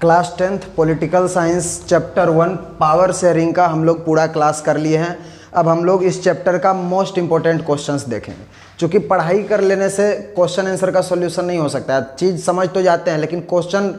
Class 10th political science chapter 1 power sharing का हम लोग पूरा क्लास कर लिए हैं। अब हम लोग इस चैप्टर का मोस्ट इंपॉर्टेंट क्वेश्चंस देखेंगे। क्योंकि पढ़ाई कर लेने से क्वेश्चन आंसर का सॉल्यूशन नहीं हो सकता है, चीज़ समझ तो जाते हैं लेकिन क्वेश्चन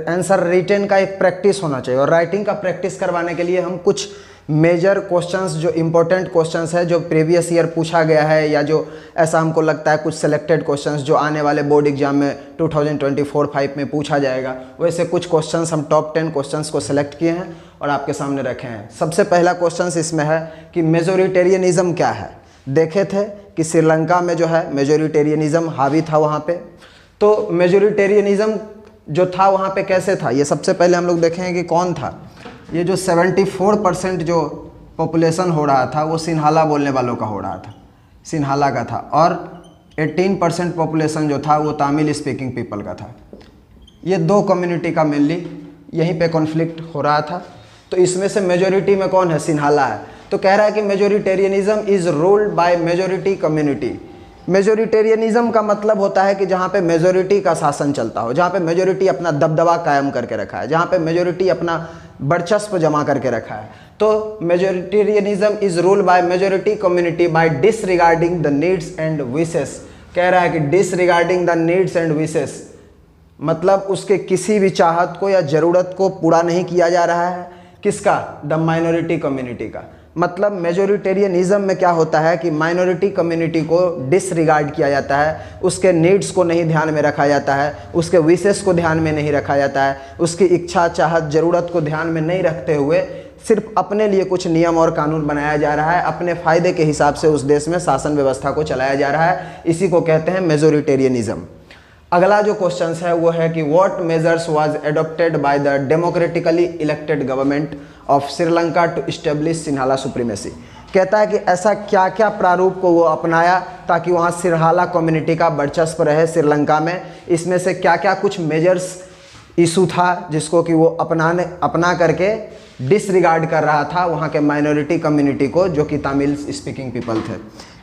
आंसर रिटन का एक प्रैक्टिस होना चाहिए। और राइटिंग का प्रैक्टिस करवाने के लिए हम कुछ मेजर क्वेश्चंस जो इंपॉर्टेंट क्वेश्चंस है जो प्रीवियस ईयर पूछा गया है या जो ऐसा हमको लगता है कुछ सिलेक्टेड क्वेश्चंस जो आने वाले बोर्ड एग्जाम में 2024-5 में पूछा जाएगा, वैसे कुछ क्वेश्चंस हम टॉप 10 क्वेश्चंस को सिलेक्ट किए हैं और आपके सामने रखे हैं। सबसे पहला क्वेश्चंस इसमें है कि मेजोरिटेरियनिज्म क्या है। देखे थे कि श्रीलंका में जो है मेजोरिटेरियनिज्म हावी था वहाँ पे। तो मेजोरिटेरियनिज्म जो था वहाँ पे कैसे था, ये सबसे पहले हम लोग देखेंगे कि कौन था। ये जो 74% जो पॉपुलेशन हो रहा था वो सिन्हाला बोलने वालों का हो रहा था, सिन्हाला का था। और 18% पॉपुलेशन जो था वो तमिल स्पीकिंग पीपल का था। ये दो कम्युनिटी का मेनली यहीं पे कॉन्फ्लिक्ट हो रहा था। तो इसमें से मेजोरिटी में कौन है, सिन्हाला है। तो कह रहा है कि majoritarianism is ruled by majority community. Majoritarianism का मतलब होता है कि जहाँ पे मेजोरिटी का शासन चलता हो, जहाँ पे मेजोरिटी अपना दबदबा कायम करके रखा है, जहाँ पे मेजोरिटी अपना वर्चस्व जमा करके रखा है। तो majoritarianism is ruled by majority community bye disregarding the needs and wishes. कह रहा है कि disregarding the needs and wishes मतलब उसके किसी भी चाहत को या ज़रूरत को पूरा नहीं किया जा रहा है। किसका, द माइनॉरिटी कम्युनिटी का। मतलब मेजोरिटेरियनिज्म में क्या होता है कि माइनॉरिटी कम्युनिटी को डिसरिगार्ड किया जाता है, उसके नीड्स को नहीं ध्यान में रखा जाता है, उसके विशेष को ध्यान में नहीं रखा जाता है, उसकी इच्छा चाहत ज़रूरत को ध्यान में नहीं रखते हुए सिर्फ अपने लिए कुछ नियम और कानून बनाया जा रहा है, अपने फ़ायदे के हिसाब से उस देश में शासन व्यवस्था को चलाया जा रहा है। इसी को कहते हैं मेजोरिटेरियनिज्म। अगला जो क्वेश्चन है वो है कि what measures was adopted by the democratically elected government of Sri Lanka to establish Sinhala supremacy. कहता है कि ऐसा क्या क्या प्रारूप को वो अपनाया ताकि वहाँ सिन्हाला कम्युनिटी का वर्चस्व रहे श्रीलंका में। इसमें से क्या क्या कुछ मेजर्स इशू था जिसको कि वो अपना करके डिसरिगार्ड कर रहा था वहाँ के माइनॉरिटी कम्युनिटी को जो कि तमिल स्पीकिंग पीपल थे।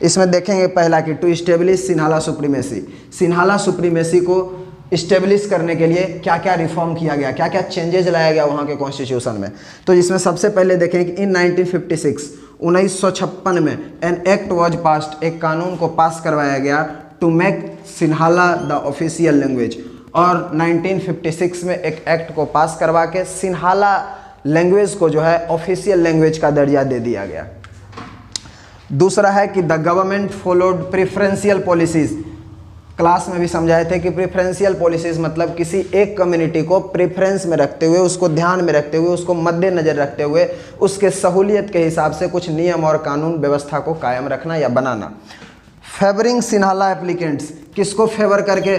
इसमें देखेंगे पहला कि to establish Sinhala supremacy. Sinhala supremacy को इस्टेब्लिश करने के लिए क्या क्या रिफॉर्म किया गया, क्या क्या चेंजेज लाया गया वहाँ के कॉन्स्टिट्यूशन में। तो इसमें सबसे पहले देखें कि इन 1956 में एन एक्ट वॉज पास्ड, एक कानून को पास करवाया गया to make Sinhala the official language. और 1956 में एक एक्ट को पास करवा के सिन्हाला लैंग्वेज को जो है ऑफिशियल लैंग्वेज का दर्जा दे दिया गया। दूसरा है कि the government followed preferential policies. Class में भी समझाए थे कि प्रेफरेंशियल पॉलिसीज मतलब किसी एक कम्युनिटी को प्रेफरेंस में रखते हुए, उसको ध्यान में रखते हुए, उसको मद्देनजर रखते हुए उसके सहूलियत के हिसाब से कुछ नियम और कानून व्यवस्था को कायम रखना या बनाना। फेवरिंग सिन्हाला एप्लीकेंट्स, किसको फेवर करके,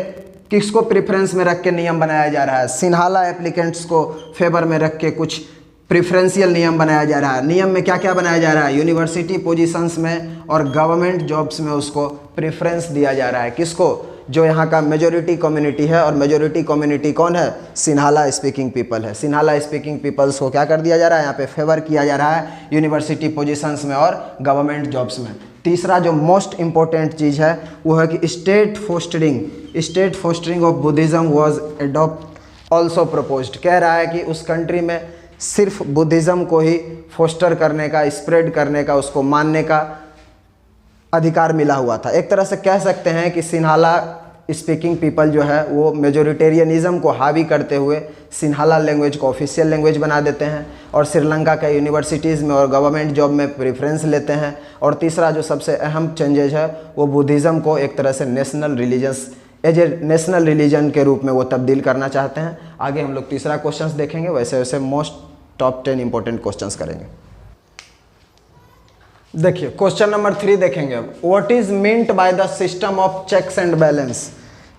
किसको प्रेफरेंस में रख के नियम बनाया जा रहा है, सिन्हाला एप्लीकेंट्स को फेवर में रख के कुछ प्रेफरेंशियल नियम बनाया जा रहा है। नियम में क्या क्या बनाया जा रहा है, यूनिवर्सिटी पोजीशंस में और गवर्नमेंट जॉब्स में उसको प्रेफरेंस दिया जा रहा है। किसको, जो यहाँ का मेजोरिटी कम्युनिटी है। और मेजोरिटी कम्युनिटी कौन है, सिन्हाला स्पीकिंग पीपल है। सिन्हाला स्पीकिंग पीपल्स को क्या कर दिया जा रहा है, यहाँ पे फेवर किया जा रहा है यूनिवर्सिटी पोजीशंस में और गवर्नमेंट जॉब्स में। तीसरा जो मोस्ट इंपॉर्टेंट चीज़ है वो है कि state fostering of Buddhism was adopt also proposed. कह रहा है कि उस कंट्री में सिर्फ बुद्धिज़्म को ही फोस्टर करने का, स्प्रेड करने का, उसको मानने का अधिकार मिला हुआ था। एक तरह से कह सकते हैं कि सिन्हाला स्पीकिंग पीपल जो है वो मेजोरिटेरियनिज्म को हावी करते हुए सिन्हाला लैंग्वेज को ऑफिशियल लैंग्वेज बना देते हैं और श्रीलंका के यूनिवर्सिटीज़ में और गवर्नमेंट जॉब में प्रेफरेंस लेते हैं। और तीसरा जो सबसे अहम चेंजेज है वो बुद्धिज़्म को एक तरह से नेशनल रिलीजन के रूप में वो तब्दील करना चाहते हैं। आगे हम लोग तीसरा क्वेश्चंस देखेंगे, वैसे वैसे मोस्ट टॉप 10 इंपॉर्टेंट क्वेश्चंस करेंगे। देखिए क्वेश्चन नंबर 3 देखेंगे अब। What is meant by the system of checks and balance.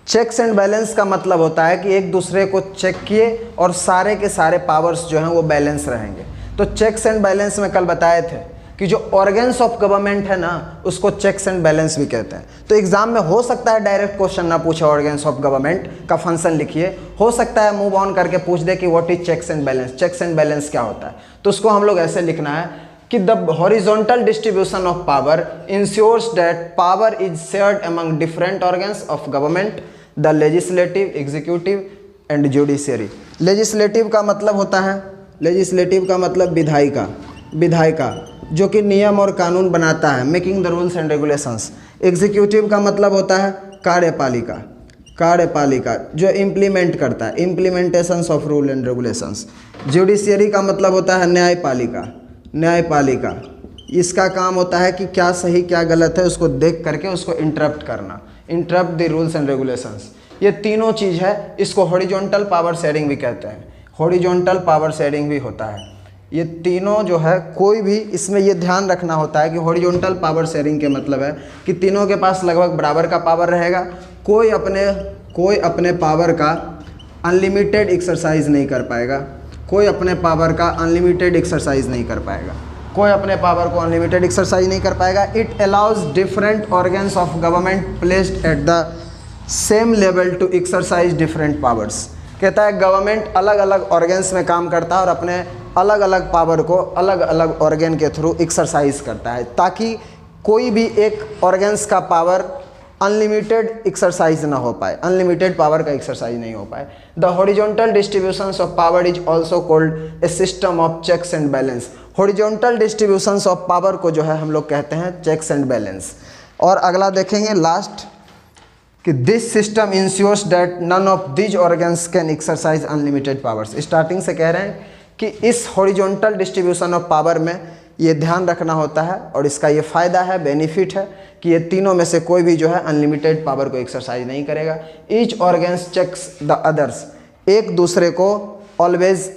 Checks and balance का मतलब होता है कि एक दूसरे को चेक किए और सारे के सारे पावर्स जो हैं वो बैलेंस रहेंगे। तो चेक्स एंड बैलेंस में कल बताए थे कि जो ऑर्गन्स ऑफ गवर्नमेंट है ना उसको चेक्स एंड बैलेंस भी कहते हैं। तो एग्जाम में हो सकता है डायरेक्ट क्वेश्चन ना पूछे ऑर्गन्स ऑफ गवर्नमेंट का फंक्शन लिखिए, हो सकता है मूव ऑन करके पूछ दे कि what is checks and balance, checks and balance क्या होता है। तो उसको हम लोग ऐसे लिखना है कि the horizontal distribution of power ensures that power is shared among different organs of government, the legislative, executive and judiciary. Legislative का मतलब होता है, लेजिस्लेटिव का मतलब विधायिका जो कि नियम और कानून बनाता है, making the rules and regulations. Executive का मतलब होता है कार्यपालिका जो इम्प्लीमेंट करता है, implementations of rule and regulations. Judiciary का मतलब होता है न्यायपालिका। इसका काम होता है कि क्या सही क्या गलत है उसको देख करके उसको इंटरप्ट करना, interrupt the rules and regulations. ये तीनों चीज़ है, इसको हॉरिजॉन्टल पावर शेयरिंग भी कहते हैं, हॉरिजॉन्टल पावर शेयरिंग भी होता है। ये तीनों जो है, कोई भी इसमें ये ध्यान रखना होता है कि हॉरिजॉन्टल पावर शेयरिंग के मतलब है कि तीनों के पास लगभग बराबर का पावर रहेगा। कोई अपने पावर का अनलिमिटेड एक्सरसाइज नहीं कर पाएगा, कोई अपने पावर का अनलिमिटेड एक्सरसाइज नहीं कर पाएगा, कोई अपने पावर को अनलिमिटेड एक्सरसाइज नहीं कर पाएगा। It allows different organs of government placed at the same level to exercise different powers. कहता है गवर्नमेंट अलग अलग ऑर्गन्स में काम करता है और अपने अलग अलग पावर को अलग अलग ऑर्गन के थ्रू एक्सरसाइज करता है, ताकि कोई भी एक ऑर्गन्स का पावर अनलिमिटेड एक्सरसाइज ना हो पाए, अनलिमिटेड पावर का एक्सरसाइज नहीं हो पाए। The horizontal distributions of power is also called a system of checks and balance. Horizontal distributions of power को जो है हम लोग कहते हैं चेक्स एंड बैलेंस। और अगला देखेंगे लास्ट कि this system ensures that none of these organs can exercise unlimited powers. Starting से कह रहे हैं कि इस हॉरिजॉन्टल डिस्ट्रीब्यूशन ऑफ पावर में ये ध्यान रखना होता है और इसका ये फ़ायदा है, बेनिफिट है कि ये तीनों में से कोई भी जो है अनलिमिटेड पावर को एक्सरसाइज नहीं करेगा। Each organs checks the others, एक दूसरे को ऑलवेज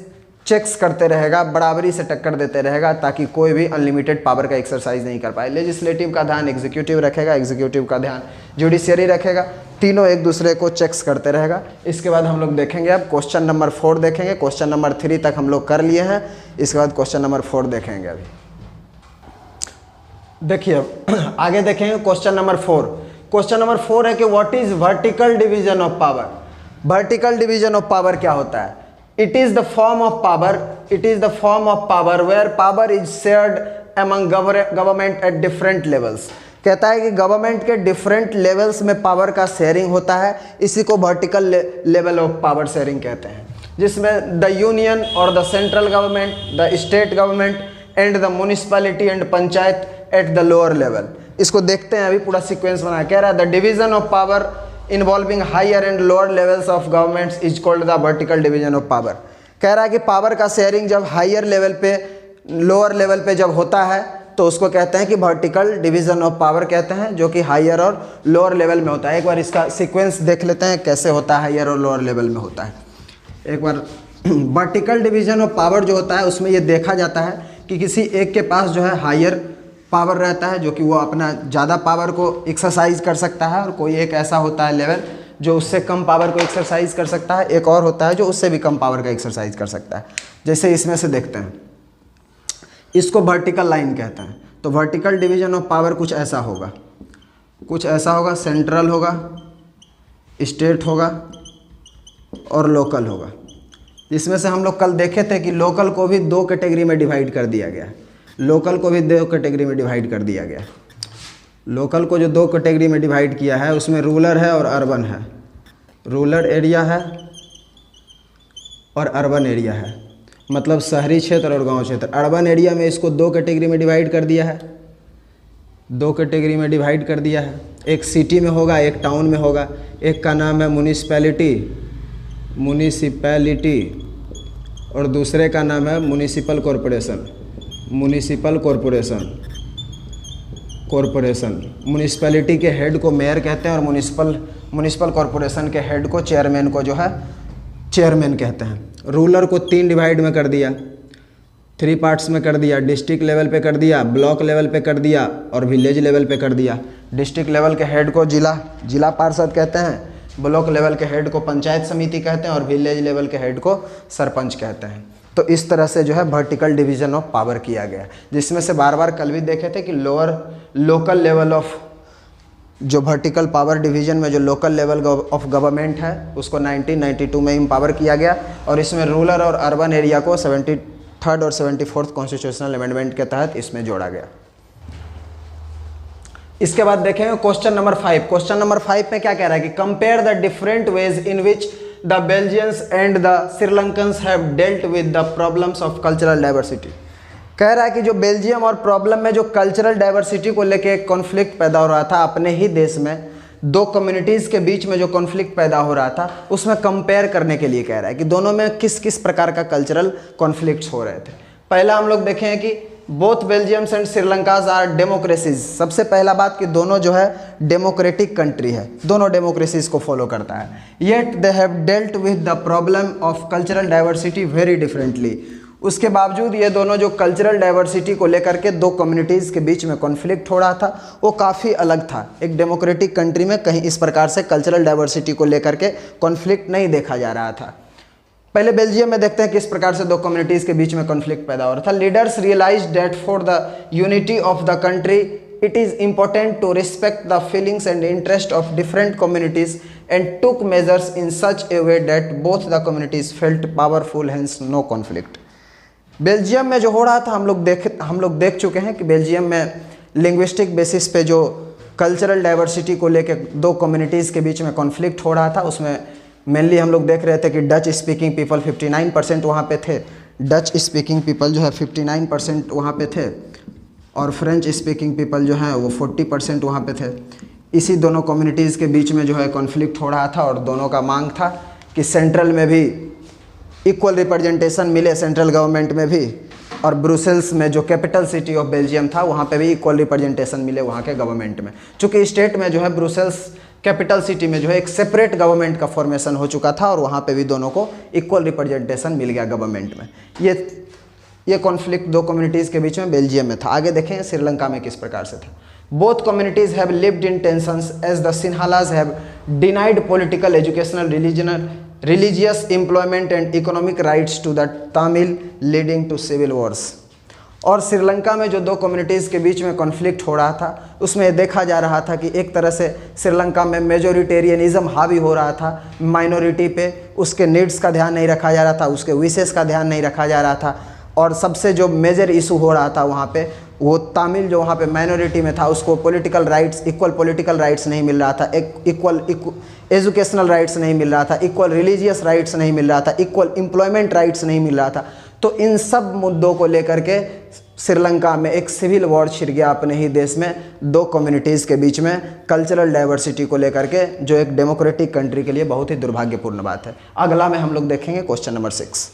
चेक्स करते रहेगा, बराबरी से टक्कर देते रहेगा, ताकि कोई भी अनलिमिटेड पावर का एक्सरसाइज नहीं कर पाए। लेजिस्लेटिव का ध्यान एग्जीक्यूटिव रखेगा, एग्जीक्यूटिव का ध्यान जुडिशियरी रखेगा, तीनों एक दूसरे को चेक्स करते रहेगा। इसके बाद हम लोग देखेंगे अब क्वेश्चन नंबर 4 देखेंगे। क्वेश्चन नंबर 3 तक हम लोग कर लिए हैं, इसके बाद क्वेश्चन नंबर 4 देखेंगे। अभी देखिए अब आगे देखेंगे क्वेश्चन नंबर 4। क्वेश्चन नंबर 4 है कि what is vertical division of power. Vertical division of power क्या होता है? It is the form of power where power is shared among government at different levels. कहता है कि गवर्नमेंट के डिफरेंट लेवल्स में पावर का शेयरिंग होता है, इसी को vertical level of power sharing कहते हैं, जिसमें द यूनियन और the central government, the state government and the municipality and panchayat at the lower level. इसको देखते हैं, अभी पूरा सीक्वेंस बना। कह रहा है the division of power involving higher and lower levels of governments is called the vertical division of power. कह रहा है कि पावर का शेयरिंग जब हायर लेवल पे लोअर लेवल पे जब होता है तो उसको कहते हैं कि वर्टिकल डिवीजन ऑफ पावर कहते हैं, जो कि हायर और लोअर लेवल में होता है। एक बार इसका सीक्वेंस देख लेते हैं कैसे होता है, हायर और लोअर लेवल में होता है। एक बार वर्टिकल डिवीजन ऑफ पावर जो होता है उसमें ये देखा जाता है कि किसी एक के पास जो है हायर पावर रहता है, जो कि वो अपना ज़्यादा पावर को एक्सरसाइज कर सकता है, और कोई एक ऐसा होता है लेवल जो उससे कम पावर को एक्सरसाइज कर सकता है, एक और होता है जो उससे भी कम पावर का एक्सरसाइज कर सकता है। जैसे इसमें से देखते हैं, इसको वर्टिकल लाइन कहते हैं। तो वर्टिकल डिवीजन ऑफ पावर कुछ ऐसा होगा, सेंट्रल होगा, स्टेट होगा और लोकल होगा। इसमें से हम लोग कल देखे थे कि लोकल को भी 2 कैटेगरी में डिवाइड कर दिया गया है। लोकल को भी 2 कैटेगरी में डिवाइड कर दिया गया। लोकल को जो 2 कैटेगरी में डिवाइड किया है उसमें रूरल है और अर्बन है। रूरल एरिया है और अर्बन एरिया है, मतलब शहरी क्षेत्र और गांव क्षेत्र। अर्बन एरिया में इसको 2 कैटेगरी में डिवाइड कर दिया है, 2 कैटेगरी में डिवाइड कर दिया है। एक सिटी में होगा, एक टाउन में होगा। एक का नाम है म्यूनिसिपैलिटी और दूसरे का नाम है म्यूनिसिपल कॉरपोरेशन। म्यूनिसिपैलिटी के हेड को मेयर कहते हैं और म्यूनिसिपल कॉरपोरेशन के हेड को चेयरमैन को जो है चेयरमैन कहते हैं। रूरल को 3 डिवाइड में कर दिया, 3 पार्ट्स में कर दिया। डिस्ट्रिक्ट लेवल पे कर दिया, ब्लॉक लेवल पे कर दिया और विलेज लेवल पे कर दिया। डिस्ट्रिक्ट लेवल के हेड को जिला पार्षद कहते हैं, ब्लॉक लेवल के हेड को पंचायत समिति कहते हैं और विलेज लेवल के हेड को सरपंच कहते हैं। तो इस तरह से जो है वर्टिकल डिवीजन ऑफ पावर किया गया, जिसमें से बार कल भी देखे थे कि लोकल लेवल ऑफ जो वर्टिकल पावर डिवीजन में जो लोकल लेवल ऑफ गवर्नमेंट है उसको 1992 में एम्पावर किया गया, और इसमें रूरल और अर्बन एरिया को 73rd और 74th कॉन्स्टिट्यूशनल अमेंडमेंट के तहत इसमें जोड़ा गया। इसके बाद देखेंगे क्वेश्चन नंबर 5। क्वेश्चन नंबर 5 में क्या कह रहा है कि compare the different ways in which the Belgians and the Sri Lankans have dealt with the problems of cultural diversity. कह रहा है कि जो बेल्जियम और प्रॉब्लम में जो कल्चरल डाइवर्सिटी को लेके एक कॉन्फ्लिक्ट पैदा हो रहा था अपने ही देश में, दो कम्युनिटीज़ के बीच में जो कॉन्फ्लिक्ट पैदा हो रहा था उसमें कंपेयर करने के लिए कह रहा है कि दोनों में किस किस प्रकार का कल्चरल कॉन्फ्लिक्ट्स हो रहे थे। पहला हम लोग देखें कि both Belgium's and Sri Lanka's are democracies. सबसे पहला बात कि दोनों जो है डेमोक्रेटिक कंट्री है, दोनों डेमोक्रेसीज को फॉलो करता है। Yet they have dealt with the problem of cultural diversity very differently. उसके बावजूद ये दोनों जो कल्चरल डाइवर्सिटी को लेकर के दो कम्युनिटीज़ के बीच में कॉन्फ्लिक्ट हो रहा था वो काफ़ी अलग था। एक डेमोक्रेटिक कंट्री में कहीं इस प्रकार से कल्चरल डाइवर्सिटी को लेकर के कॉन्फ्लिक्ट नहीं देखा जा रहा था। पहले बेल्जियम में देखते हैं किस प्रकार से दो कम्युनिटीज़ के बीच में कॉन्फ्लिक्ट पैदा हो रहा था। Leaders realise that for the unity of the country it is important to respect the feelings and interest of different communities and took measures in such a way that both the communities felt powerful, hence no conflict. Belgium में जो हो रहा था हम लोग देख चुके हैं कि बेल्जियम में लिंग्विस्टिक बेसिस पे जो कल्चरल डाइवर्सिटी को लेकर दो कम्युनिटीज़ के बीच में कॉन्फ्लिक्ट हो रहा था उसमें मेनली हम लोग देख रहे थे कि डच स्पीकिंग पीपल 59% वहाँ पे थे। डच स्पीकिंग पीपल जो है 59% वहाँ पे थे और फ्रेंच स्पीकिंग पीपल जो है वो 40% वहाँ पे थे। इसी दोनों कम्युनिटीज़ के बीच में जो है कॉन्फ्लिक्ट हो रहा था और दोनों का मांग था कि सेंट्रल में भी इक्वल रिप्रेजेंटेशन मिले, सेंट्रल गवर्नमेंट में भी, और ब्रुसेल्स में जो कैपिटल सिटी ऑफ बेल्जियम था वहाँ पे भी इक्वल रिप्रेजेंटेशन मिले वहाँ के गवर्नमेंट में। चूँकि स्टेट में जो है ब्रुसेल्स कैपिटल सिटी में जो है एक सेपरेट गवर्नमेंट का फॉर्मेशन हो चुका था और वहाँ पे भी दोनों को इक्वल रिप्रेजेंटेशन मिल गया गवर्नमेंट में। ये कॉन्फ्लिक्ट दो कम्युनिटीज़ के बीच में बेल्जियम में था। आगे देखें श्रीलंका में किस प्रकार से था। Both communities have lived in tensions as the Sinhalas have denied political, educational, religious employment and economic rights to the Tamil leading to civil wars। और श्रीलंका में जो दो कम्युनिटीज़ के बीच में कॉन्फ्लिक्ट हो रहा था उसमें देखा जा रहा था कि एक तरह से श्रीलंका में मेजोरिटेरियनिज़म हावी हो रहा था माइनॉरिटी पे, उसके नीड्स का ध्यान नहीं रखा जा रहा था, उसके विशेष का ध्यान नहीं रखा जा रहा था। और सबसे जो मेजर इशू हो रहा था वहाँ पे वो तमिल जो वहाँ पे माइनॉरिटी में था उसको political rights, equal political rights नहीं मिल रहा था, इक्वल एजुकेशनल राइट्स नहीं मिल रहा था, इक्वल रिलीजियस राइट्स नहीं मिल रहा था, इक्वल एम्प्लॉयमेंट राइट्स नहीं मिल रहा था। तो इन सब मुद्दों को लेकर के श्रीलंका में एक सिविल वॉर छिड़ गया अपने ही देश में दो कम्युनिटीज़ के बीच में कल्चरल डाइवर्सिटी को लेकर के, जो एक डेमोक्रेटिक कंट्री के लिए बहुत ही दुर्भाग्यपूर्ण बात है। अगला में हम लोग देखेंगे क्वेश्चन नंबर 6।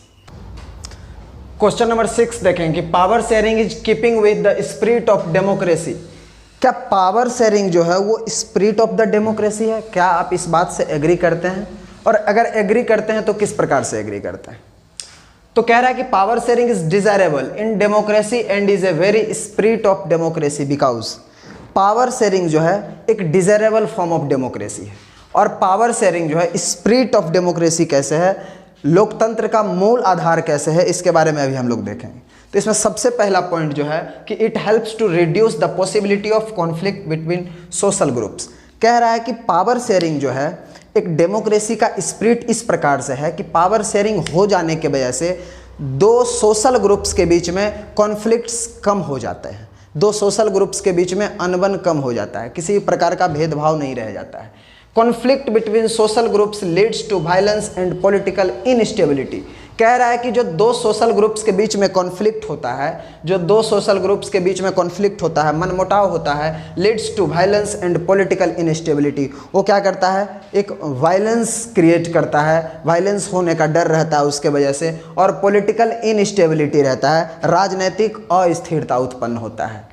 क्वेश्चन नंबर 6 देखेंगे कि power sharing is keeping with the spirit of democracy. क्या पावर शेयरिंग जो है वो स्पिरिट ऑफ द डेमोक्रेसी है? क्या आप इस बात से एग्री करते हैं? और अगर एग्री करते हैं तो किस प्रकार से एग्री करते हैं? तो कह रहा है कि power sharing is desirable in democracy and is a very spirit of democracy because power sharing जो है एक डिजायरेबल फॉर्म ऑफ डेमोक्रेसी है। और पावर शेयरिंग जो है स्पिरिट ऑफ डेमोक्रेसी कैसे है, लोकतंत्र का मूल आधार कैसे है, इसके बारे में अभी हम लोग देखेंगे। तो इसमें सबसे पहला पॉइंट जो है कि it helps to reduce the possibility of conflict between social groups. कह रहा है कि पावर शेयरिंग जो है एक डेमोक्रेसी का स्पिरिट इस प्रकार से है कि पावर शेयरिंग हो जाने के वजह से दो सोशल ग्रुप्स के बीच में कॉन्फ्लिक्ट्स कम हो जाते हैं, दो सोशल ग्रुप्स के बीच में अनबन कम हो जाता है, किसी प्रकार का भेदभाव नहीं रह जाता है। Conflict between social groups leads to violence and political instability. कह रहा है कि जो दो सोशल ग्रुप्स के बीच में कॉन्फ्लिक्ट होता है, जो दो सोशल ग्रुप्स के बीच में कॉन्फ्लिक्ट होता है, मनमुटाव होता है, leads to violence and political instability. वो क्या करता है, एक वायलेंस क्रिएट करता है, वायलेंस होने का डर रहता है उसके वजह से, और पॉलिटिकल इनस्टेबिलिटी रहता है, राजनीतिक अस्थिरता उत्पन्न होता है।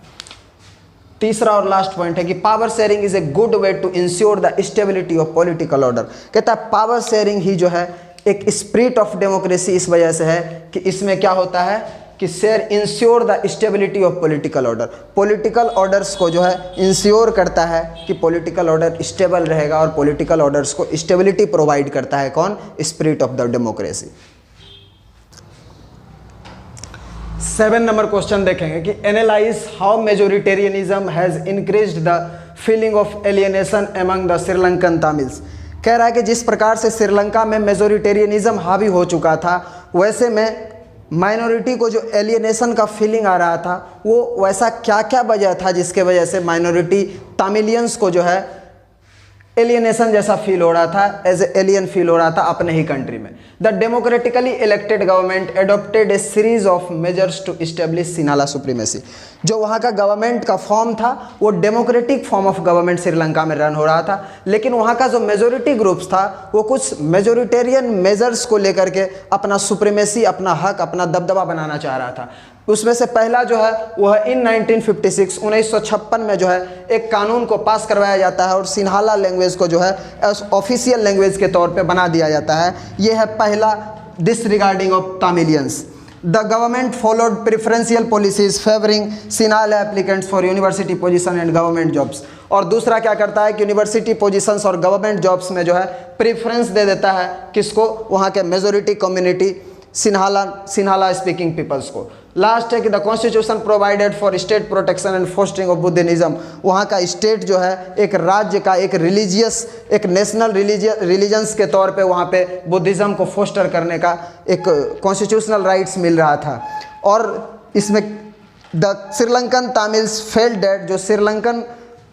तीसरा और लास्ट पॉइंट है कि power sharing is a good way to ensure the stability of political order. कहता है पावर शेयरिंग ही जो है एक स्पिरिट ऑफ डेमोक्रेसी इस वजह से है कि इसमें क्या होता है कि share ensure the stability of political order. Political orders को जो है इंश्योर करता है कि पॉलिटिकल ऑर्डर स्टेबल रहेगा, और पॉलिटिकल ऑर्डर्स को स्टेबिलिटी प्रोवाइड करता है कौन, spirit of the democracy. 7 number question देखेंगे कि analyse how majoritarianism has increased the feeling of alienation among the Sri Lankan Tamils. कह रहा है कि जिस प्रकार से श्रीलंका में मेजोरिटेरियनिज्म हावी हो चुका था, वैसे में माइनॉरिटी को जो एलियनेशन का फीलिंग आ रहा था वो वैसा क्या क्या वजह था जिसके वजह से माइनॉरिटी तमिलियंस को जो है एलियनेशन जैसा फील हो रहा था, एज ए एलियन फील हो रहा था अपने ही कंट्री में। The democratically elected government adopted a series of measures to establish Sinhala supremacy. जो वहाँ का गवर्नमेंट का फॉर्म था वो democratic form of government Sri Lanka में रन हो रहा था, लेकिन वहाँ का जो मेजोरिटी ग्रुप्स था वो कुछ मेजोरिटेरियन मेजर्स को लेकर के अपना सुप्रीमेसी, अपना हक, अपना दबदबा बनाना चाह रहा था। उसमें से पहला जो है वह इन 1956 में जो है एक कानून को पास करवाया जाता है और सिन्हाला लैंग्वेज को जो है ऑफिशियल लैंग्वेज के तौर पे बना दिया जाता है। यह है पहला disregarding of Tamilians. The government followed preferential policies favouring Sinhala applicants for university position and government jobs. और दूसरा क्या करता है कि यूनिवर्सिटी पोजीशंस और गवर्नमेंट जॉब्स में जो है प्रेफरेंस दे देता है किसको, वहाँ के majority community Sinhala speaking peoples को। लास्ट है कि the constitution provided for state protection and fostering of Buddhism. वहाँ का स्टेट जो है एक राज्य का एक रिलीजियस, एक नेशनल रिलीजन्स के तौर पे वहाँ पे बुद्धिज्म को फोस्टर करने का एक कॉन्स्टिट्यूशनल राइट्स मिल रहा था। और इसमें द श्रीलंकन तामिल्स फेल्ट दैट, जो श्रीलंकन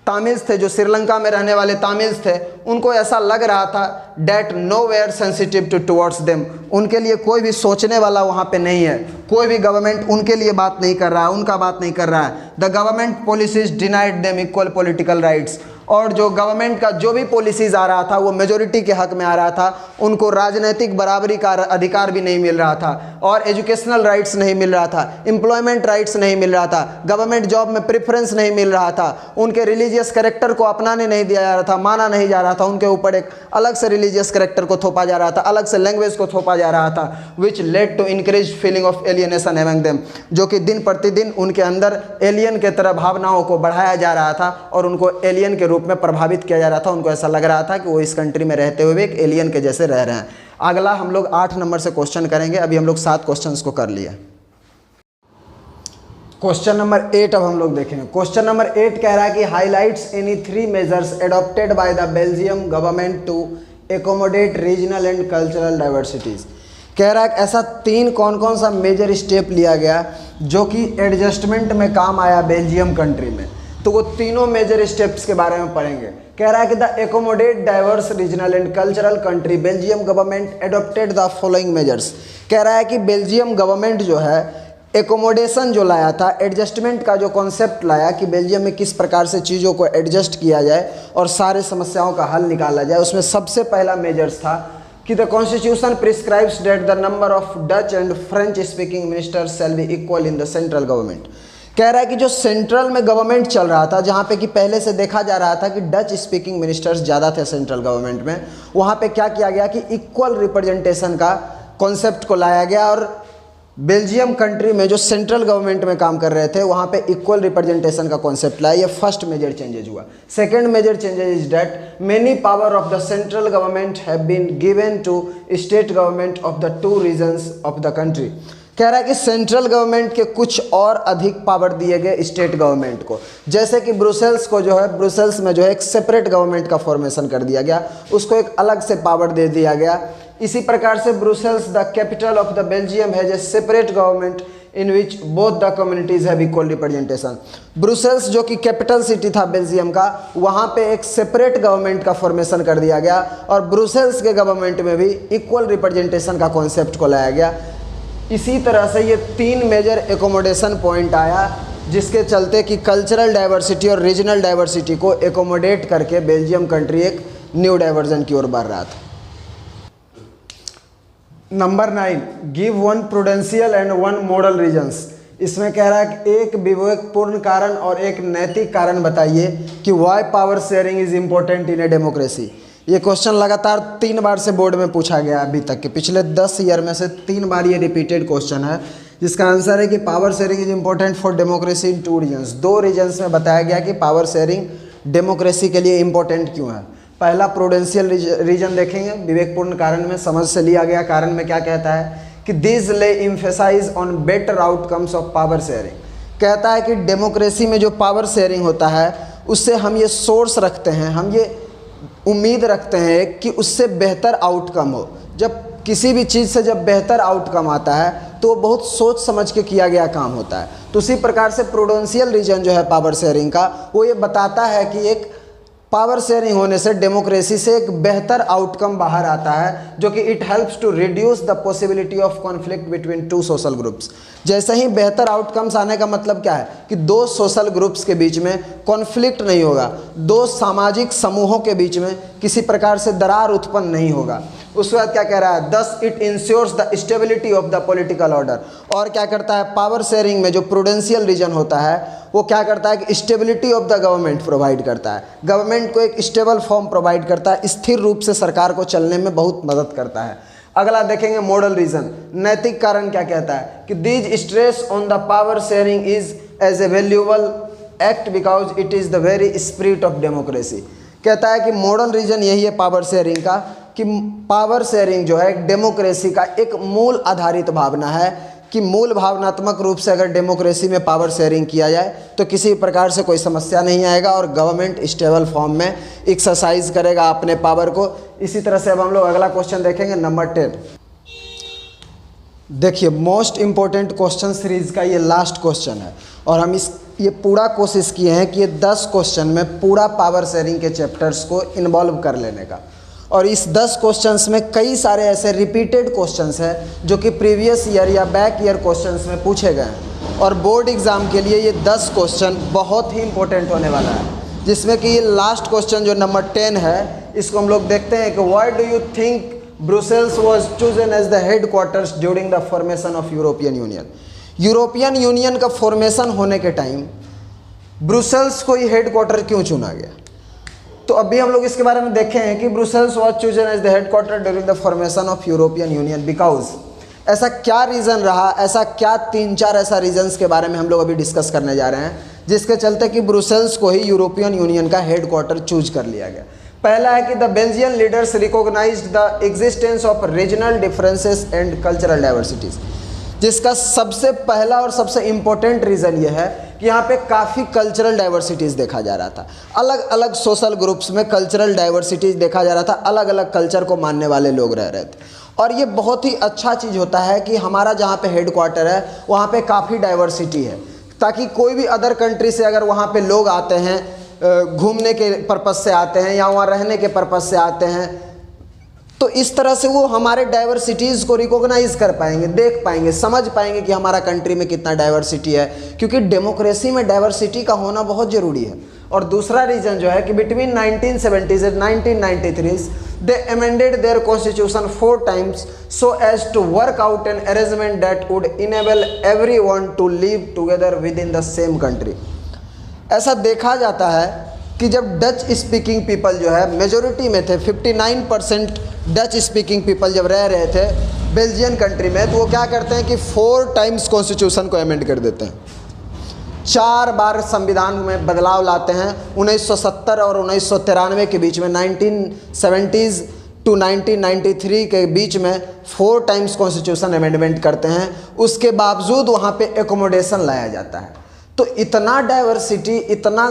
तामिल्स थे, जो श्रीलंका में रहने वाले तामिल्स थे, उनको ऐसा लग रहा था that nowhere sensitive towards them, उनके लिए कोई भी सोचने वाला वहाँ पे नहीं है, कोई भी गवर्नमेंट उनके लिए बात नहीं कर रहा है, उनका बात नहीं कर रहा है। The government policies denied them equal political rights. और जो गवर्नमेंट का जो भी पॉलिसीज आ रहा था वो मेजोरिटी के हक में आ रहा था, उनको राजनीतिक बराबरी का अधिकार भी नहीं मिल रहा था, और एजुकेशनल राइट्स नहीं मिल रहा था, एम्प्लॉयमेंट राइट्स नहीं मिल रहा था, गवर्नमेंट जॉब में प्रेफरेंस नहीं मिल रहा था, उनके रिलीजियस कैरेक्टर को अपनाने नहीं दिया जा रहा था, माना नहीं जा रहा था, उनके ऊपर एक अलग से रिलीजियस कैरेक्टर को थोपा जा रहा था, अलग से लैंग्वेज को थोपा जा रहा था, which led to increase feeling of alienation among them, जो कि दिन प्रतिदिन उनके अंदर एलियन के तरह भावनाओं को बढ़ाया जा रहा था और उनको एलियन के रूप में प्रभावित किया जा रहा था। उनको ऐसा लग रहा था कि वो इस कंट्री में रहते हुए एक एलियन के जैसे रह रहे हैं। अगला हम लोग 8 नंबर से क्वेश्चन करेंगे। अभी हम लोग 7 क्वेश्चंस को कर लिए। क्वेश्चन नंबर 8 अब हम लोग देखेंगे। क्वेश्चन नंबर 8 कह रहा है कि highlights any 3 measures adopted by the Belgium government to accommodate regional and cultural diversities. कह रहा है कि ऐसा 3 कौन कौन सा मेजर स्टेप लिया गया जो कि एडजस्टमेंट में काम आया बेल्जियम कंट्री में। तो वो तीनों मेजर स्टेप्स के बारे में पढ़ेंगे। कह रहा है कि the accommodate diverse regional and cultural country Belgium government adopted the following measures. कह रहा है कि बेल्जियम गवर्नमेंट जो है एकोमोडेशन जो लाया था, एडजस्टमेंट का जो कॉन्सेप्ट लाया कि बेल्जियम में किस प्रकार से चीज़ों को एडजस्ट किया जाए और सारे समस्याओं का हल निकाला जाए, उसमें सबसे पहला मेजर्स था कि the constitution prescribes that the number of Dutch and French speaking ministers shall be equal in the central government. कह रहा है कि जो सेंट्रल में गवर्नमेंट चल रहा था, जहाँ पे कि पहले से देखा जा रहा था कि डच स्पीकिंग मिनिस्टर्स ज़्यादा थे सेंट्रल गवर्नमेंट में, वहाँ पे क्या किया गया कि इक्वल रिप्रेजेंटेशन का कॉन्सेप्ट को लाया गया और बेल्जियम कंट्री में जो सेंट्रल गवर्नमेंट में काम कर रहे थे वहाँ पे इक्वल रिप्रेजेंटेशन का कॉन्सेप्ट लाया। ये फर्स्ट मेजर चेंजेज हुआ। Second major changes is that many power of the central government have been given to state government of the 2 regions of the country. कह रहा है कि सेंट्रल गवर्नमेंट के कुछ और अधिक पावर दिए गए स्टेट गवर्नमेंट को, जैसे कि ब्रुसेल्स को जो है, ब्रुसेल्स में जो है एक सेपरेट गवर्नमेंट का फॉर्मेशन कर दिया गया, उसको एक अलग से पावर दे दिया गया। इसी प्रकार से Brussels the capital of the Belgium has a separate government in which both the communities have equal representation. Brussels जो कि कैपिटल सिटी था बेल्जियम का, वहाँ पे एक सेपरेट गवर्नमेंट का फॉर्मेशन कर दिया गया और ब्रुसेल्स के गवर्नमेंट में भी इक्वल रिप्रेजेंटेशन का कॉन्सेप्ट को लाया गया। इसी तरह से ये 3 मेजर एकोमोडेशन पॉइंट आया, जिसके चलते कि कल्चरल डाइवर्सिटी और रीजनल डाइवर्सिटी को एकोमोडेट करके बेल्जियम कंट्री एक न्यू डाइवर्जन की ओर बढ़ रहा था। Number 9, give 1 prudential and 1 moral reasons. इसमें कह रहा है कि एक विवेकपूर्ण कारण और एक नैतिक कारण बताइए कि why power sharing is important in a democracy. ये क्वेश्चन लगातार 3 बार से बोर्ड में पूछा गया अभी तक के, पिछले 10 ईयर में से 3 बार ये रिपीटेड क्वेश्चन है, जिसका आंसर है कि power sharing is important for democracy in 2 reasons. 2 reasons में बताया गया कि पावर शेयरिंग डेमोक्रेसी के लिए इम्पोर्टेंट क्यों है। पहला प्रूडेंशियल रीजन देखेंगे, विवेकपूर्ण कारण में समझ से लिया गया कारण में क्या कहता है कि दिस ले emphasise on better outcomes of power sharing. कहता है कि डेमोक्रेसी में जो पावर शेयरिंग होता है उससे हम ये सोर्स रखते हैं, हम ये उम्मीद रखते हैं कि उससे बेहतर आउटकम हो। जब किसी भी चीज़ से जब बेहतर आउटकम आता है तो वो बहुत सोच समझ के किया गया काम होता है। तो उसी प्रकार से प्रूडेंशियल रीजन जो है पावर शेयरिंग का, वो ये बताता है कि एक पावर शेयरिंग होने से डेमोक्रेसी से एक बेहतर आउटकम बाहर आता है, जो कि it helps to reduce the possibility of conflict between two social groups. जैसे ही बेहतर आउटकम्स आने का मतलब क्या है कि दो सोशल ग्रुप्स के बीच में कॉन्फ्लिक्ट नहीं होगा, दो सामाजिक समूहों के बीच में किसी प्रकार से दरार उत्पन्न नहीं होगा। उसके बाद क्या कह रहा है, thus it ensures the stability of the political order. और क्या करता है, पावर शेयरिंग में जो प्रूडेंशियल रीजन होता है वो क्या करता है कि stability of the government provide करता है, गवर्नमेंट को एक स्टेबल फॉर्म प्रोवाइड करता है, स्थिर रूप से सरकार को चलने में बहुत मदद करता है। अगला देखेंगे मोरल रीजन, नैतिक कारण क्या कहता है कि these stress on the power sharing is as a valuable act because it is the very spirit of democracy. कहता है कि मोरल रीजन यही है पावर शेयरिंग का कि पावर शेयरिंग जो है डेमोक्रेसी का एक मूल आधारित भावना है कि मूल भावनात्मक रूप से अगर डेमोक्रेसी में पावर शेयरिंग किया जाए तो किसी प्रकार से कोई समस्या नहीं आएगा और गवर्नमेंट स्टेबल फॉर्म में एक्सरसाइज करेगा अपने पावर को। इसी तरह से अब हम लोग अगला क्वेश्चन देखेंगे नंबर 10। देखिए मोस्ट इम्पोर्टेंट क्वेश्चन सीरीज का ये लास्ट क्वेश्चन है और हम ये पूरा कोशिश किए हैं कि ये 10 क्वेश्चन में पूरा पावर शेयरिंग के चैप्टर्स को इन्वॉल्व कर लेने का। और इस 10 क्वेश्चंस में कई सारे ऐसे रिपीटेड क्वेश्चंस हैं जो कि प्रीवियस ईयर या बैक ईयर क्वेश्चंस में पूछे गए हैं और बोर्ड एग्ज़ाम के लिए ये 10 क्वेश्चन बहुत ही इंपॉर्टेंट होने वाला है। जिसमें कि ये लास्ट क्वेश्चन जो नंबर 10 है, इसको हम लोग देखते हैं कि why do you think Brussels was chosen as the headquarters during the formation of European Union. European Union का फॉर्मेशन होने के टाइम ब्रुसेल्स को ही हेडक्वार्टर क्यों चुना गया? तो अभी हम लोग इसके बारे में देखे हैं कि Brussels was chosen as the headquarter during the formation of European Union because ऐसा क्या रीज़न रहा, ऐसा क्या 3-4 ऐसा रीजन्स के बारे में हम लोग अभी डिस्कस करने जा रहे हैं जिसके चलते कि ब्रुसेल्स को ही यूरोपियन यूनियन का हेडक्वार्टर चूज कर लिया गया। पहला है कि the Belgian leaders recognised the existence of regional differences and cultural diversities, जिसका सबसे पहला और सबसे इम्पोर्टेंट रीज़न ये है कि यहाँ पे काफ़ी कल्चरल डाइवर्सिटीज़ देखा जा रहा था। अलग अलग सोशल ग्रुप्स में कल्चरल डाइवर्सिटीज़ देखा जा रहा था, अलग अलग कल्चर को मानने वाले लोग रह रहे थे। और ये बहुत ही अच्छा चीज़ होता है कि हमारा जहाँ पे हेडक्वार्टर है वहाँ पे काफ़ी डाइवर्सिटी है, ताकि कोई भी अदर कंट्री से अगर वहाँ पे लोग आते हैं, घूमने के पर्पज़ से आते हैं या वहाँ रहने के पर्पज़ से आते हैं, तो इस तरह से वो हमारे डाइवर्सिटीज़ को रिकॉग्नाइज कर पाएंगे, देख पाएंगे, समझ पाएंगे कि हमारा कंट्री में कितना डाइवर्सिटी है, क्योंकि डेमोक्रेसी में डाइवर्सिटी का होना बहुत ज़रूरी है। और दूसरा रीज़न जो है कि between 1970s and 1993 they amended their constitution 4 times so as to work out an arrangement that would enable everyone to live together within the same country. ऐसा देखा जाता है कि जब डच स्पीकिंग पीपल जो है मेजोरिटी में थे, 59% डच स्पीकिंग पीपल जब रह रहे थे बेल्जियन कंट्री में, तो वो क्या करते हैं कि 4 times कॉन्स्टिट्यूशन को अमेंड कर देते हैं, 4 बार संविधान में बदलाव लाते हैं। 1970 और 1993 के बीच में, 1970s टू 1993 के बीच में 4 times कॉन्स्टिट्यूशन अमेंडमेंट करते हैं। उसके बावजूद वहाँ पे एकोमोडेशन लाया जाता है। तो इतना डाइवर्सिटी, इतना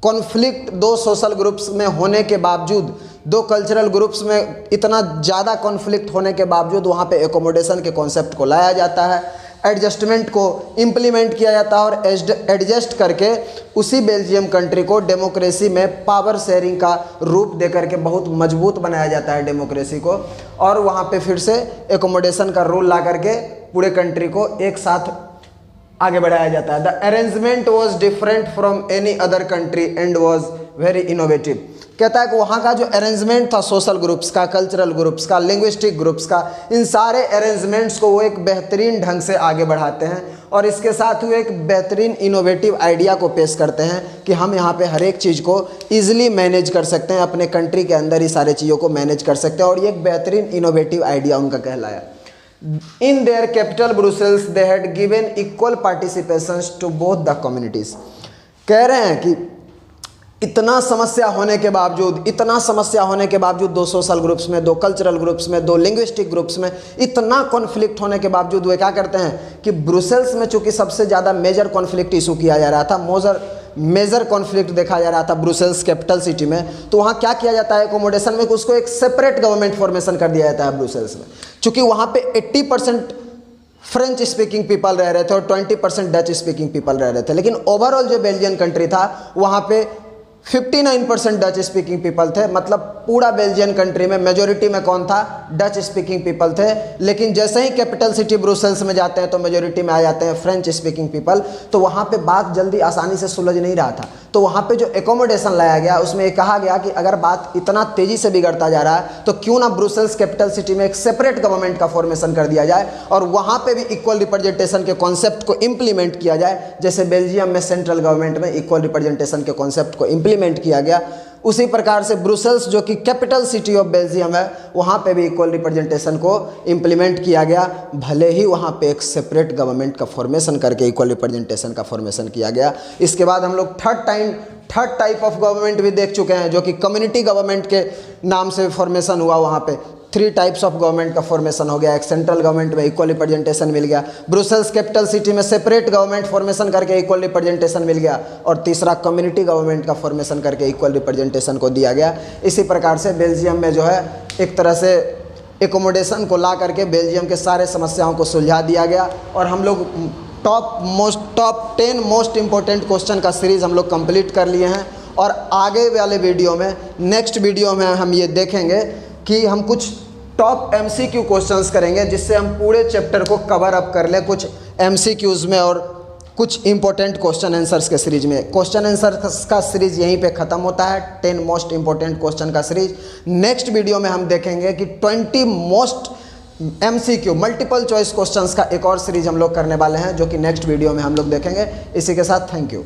कॉन्फ्लिक्ट दो सोशल ग्रुप्स में होने के बावजूद, दो कल्चरल ग्रुप्स में इतना ज़्यादा कॉन्फ्लिक्ट होने के बावजूद वहाँ पे एकोमोडेशन के कॉन्सेप्ट को लाया जाता है, एडजस्टमेंट को इम्प्लीमेंट किया जाता है और एडजस्ट करके उसी बेल्जियम कंट्री को डेमोक्रेसी में पावर शेयरिंग का रूप दे करके बहुत मजबूत बनाया जाता है डेमोक्रेसी को। और वहाँ पे फिर से एकोमोडेशन का रूल ला करके पूरे कंट्री को एक साथ आगे बढ़ाया जाता है। The arrangement was different from any other country and was very innovative. कहता है कि वहाँ का जो अरेंजमेंट था सोशल ग्रुप्स का, कल्चरल ग्रुप्स का, लिंग्विस्टिक ग्रुप्स का, इन सारे अरेंजमेंट्स को वो एक बेहतरीन ढंग से आगे बढ़ाते हैं और इसके साथ वो एक बेहतरीन इनोवेटिव आइडिया को पेश करते हैं कि हम यहाँ पे हर एक चीज़ को ईजिली मैनेज कर सकते हैं, अपने कंट्री के अंदर ही सारे चीज़ों को मैनेज कर सकते हैं। और ये एक बेहतरीन इनोवेटिव आइडिया उनका कहलाया। In their capital Brussels, they had given equal participations to both the communities। कह रहे हैं कि इतना समस्या होने के बावजूद दो सोशल ग्रुप्स में, दो कल्चरल ग्रुप्स में, दो लिंग्विस्टिक ग्रुप्स में इतना कॉन्फ्लिक्ट होने के बावजूद वे क्या करते हैं कि ब्रुसेल्स में चूंकि सबसे ज़्यादा मेजर कॉन्फ्लिक्ट इशू किया जा रहा था, मेजर कॉन्फ्लिक्ट देखा जा रहा था ब्रुसेल्स कैपिटल सिटी में, तो वहाँ क्या किया जाता है एकोमोडेशन में, उसको एक सेपरेट गवर्नमेंट फॉर्मेशन कर दिया जाता है ब्रुसेल्स में। चूँकि वहाँ पे 80% फ्रेंच स्पीकिंग पीपल रह रहे थे और 20% डच स्पीकिंग पीपल रह रहे थे, लेकिन ओवरऑल जो बेल्जियन कंट्री था वहाँ पे 59% डच स्पीकिंग पीपल थे, मतलब पूरा बेल्जियन कंट्री में मेजोरिटी में कौन था, डच स्पीकिंग पीपल थे। लेकिन जैसे ही कैपिटल सिटी ब्रुसेल्स में जाते हैं तो मेजोरिटी में आ जाते हैं फ्रेंच स्पीकिंग पीपल। तो वहाँ पे बात जल्दी आसानी से सुलझ नहीं रहा था। तो वहाँ पे जो एकोमोडेशन लाया गया उसमें ये कहा गया कि अगर बात इतना तेजी से बिगड़ता जा रहा है तो क्यों ना ब्रुसेल्स कैपिटल सिटी में एक सेपरेट गवर्नमेंट का फॉर्मेशन कर दिया जाए और वहाँ पे भी इक्वल रिप्रेजेंटेशन के कॉन्सेप्ट को इम्प्लीमेंट किया जाए। जैसे बेल्जियम में सेंट्रल गवर्नमेंट में इक्वल रिप्रेजेंटेशन के कॉन्सेप्ट को इम्प्लीमेंट किया गया, उसी प्रकार से ब्रुसेल्स जो कि कैपिटल सिटी ऑफ बेल्जियम है वहाँ पे भी इक्वल रिप्रेजेंटेशन को इम्प्लीमेंट किया गया। भले ही वहाँ पे एक सेपरेट गवर्नमेंट का फॉर्मेशन करके इक्वल रिप्रेजेंटेशन का फॉर्मेशन किया गया। इसके बाद हम लोग थर्ड टाइप ऑफ गवर्नमेंट भी देख चुके हैं जो कि कम्युनिटी गवर्नमेंट के नाम से फॉर्मेशन हुआ। वहाँ पे 3 टाइप्स ऑफ गवर्नमेंट का फॉर्मेशन हो गया। एक सेंट्रल गवर्नमेंट में इक्वल रिप्रेजेंटेशन मिल गया, ब्रुसेल्स कैपिटल सिटी में सेपरेट गवर्नमेंट फॉर्मेशन करके इक्वल रिप्रेजेंटेशन मिल गया, और तीसरा कम्युनिटी गवर्नमेंट का फॉर्मेशन करके इक्वल रिप्रेजेंटेशन को दिया गया। इसी प्रकार से बेल्जियम में जो है एक तरह से एकोमोडेशन को ला करके बेल्जियम के सारे समस्याओं को सुलझा दिया गया। और हम लोग टॉप 10 मोस्ट इंपॉर्टेंट क्वेश्चन का सीरीज़ हम लोग कंप्लीट कर लिए हैं। और आगे वाले वीडियो में, नेक्स्ट वीडियो में हम ये देखेंगे कि हम कुछ टॉप MCQ क्वेश्चंस करेंगे जिससे हम पूरे चैप्टर को कवर अप कर लें कुछ MCQs में और कुछ इंपॉर्टेंट क्वेश्चन आंसर्स के सीरीज में। क्वेश्चन आंसर्स का सीरीज यहीं पे ख़त्म होता है, 10 मोस्ट इंपॉर्टेंट क्वेश्चन का सीरीज। नेक्स्ट वीडियो में हम देखेंगे कि 20 most MCQ multiple choice questions का एक और सीरीज हम लोग करने वाले हैं जो कि नेक्स्ट वीडियो में हम लोग देखेंगे। इसी के साथ थैंक यू।